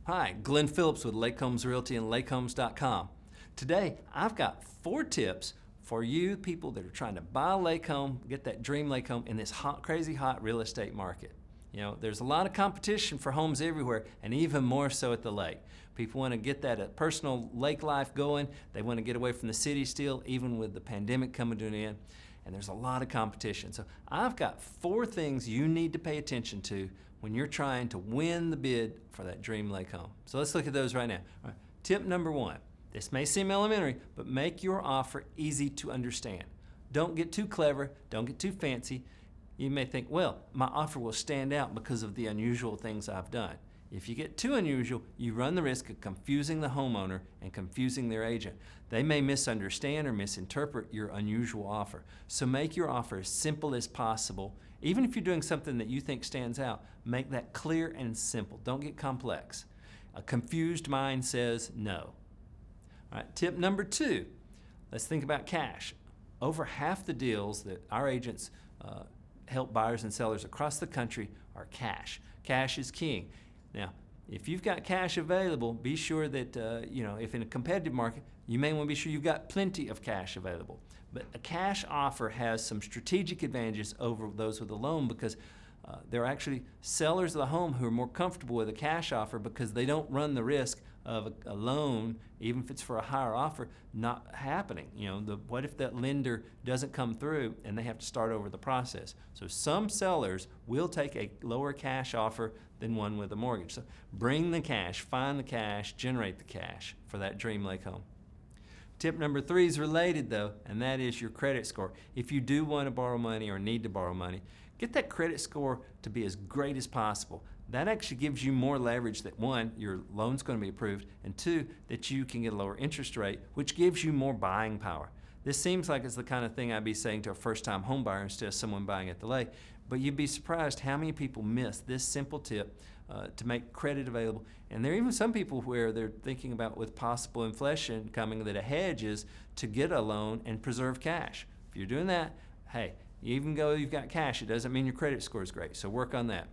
Hi, Glenn Phillips with Lake Homes Realty and lakehomes.com. Today, I've got 4 tips for you people that are trying to buy a lake home, get that dream lake home in this hot, crazy hot real estate market. You know, there's a lot of competition for homes everywhere, and even more so at the lake. People want to get that personal lake life going. They want to get away from the city still, even with the pandemic coming to an end. And there's a lot of competition. So I've got 4 things you need to pay attention to when you're trying to win the bid for that dream lake home. So let's look at those right now. All right. Tip number 1. This may seem elementary, but make your offer easy to understand. Don't get too clever. Don't get too fancy. You may think, well, my offer will stand out because of the unusual things I've done. If you get too unusual, you run the risk of confusing the homeowner and confusing their agent. They may misunderstand or misinterpret your unusual offer. So make your offer as simple as possible. Even if you're doing something that you think stands out, make that clear and simple. Don't get complex. A confused mind says no. All right, tip number 2, let's think about cash. Over half the deals that our agents help buyers and sellers across the country are cash. Cash is king. Now, if you've got cash available, be sure that, if in a competitive market, you may want to be sure you've got plenty of cash available. But a cash offer has some strategic advantages over those with a loan because there are actually sellers of the home who are more comfortable with a cash offer because they don't run the risk of a loan, even if it's for a higher offer, not happening. What if that lender doesn't come through and they have to start over the process? So some sellers will take a lower cash offer than one with a mortgage. So bring the cash, find the cash, generate the cash for that dream lake home. Tip number 3 is related though, and that is your credit score. If you do want to borrow money or need to borrow money, get that credit score to be as great as possible. That actually gives you more leverage that 1, your loan's going to be approved, and 2, that you can get a lower interest rate, which gives you more buying power. This seems like it's the kind of thing I'd be saying to a first-time home buyer instead of someone buying at the lake, but you'd be surprised how many people miss this simple tip to make credit available. And there are even some people where they're thinking about, with possible inflation coming, that a hedge is to get a loan and preserve cash. If you're doing that, hey, even though you've got cash, it doesn't mean your credit score is great, so work on that.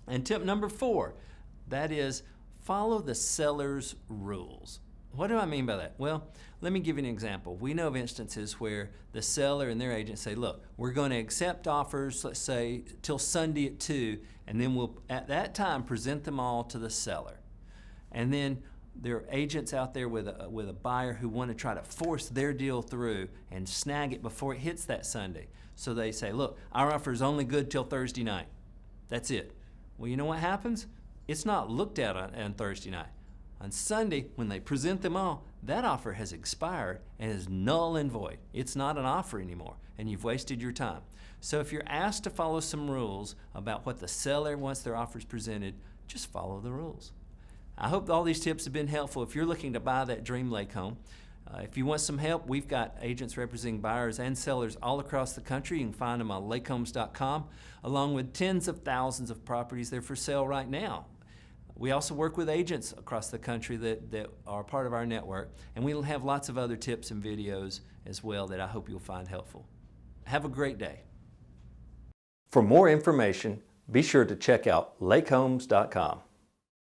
And tip number 4, that is follow the seller's rules. What do I mean by that? Well, let me give you an example. We know of instances where the seller and their agent say, look, we're going to accept offers, let's say, till Sunday at 2, and then we'll, at that time, present them all to the seller. And then there are agents out there with a buyer who want to try to force their deal through and snag it before it hits that Sunday. So they say, look, our offer is only good till Thursday night. That's it. Well, you know what happens? It's not looked at on Thursday night. On Sunday, when they present them all, that offer has expired and is null and void. It's not an offer anymore, and you've wasted your time. So if you're asked to follow some rules about what the seller wants their offers presented, just follow the rules. I hope all these tips have been helpful if you're looking to buy that dream lake home. If you want some help, we've got agents representing buyers and sellers all across the country. You can find them on lakehomes.com, along with tens of thousands of properties there for sale right now. We also work with agents across the country that are part of our network, and we'll have lots of other tips and videos as well that I hope you'll find helpful. Have a great day. For more information, be sure to check out lakehomes.com.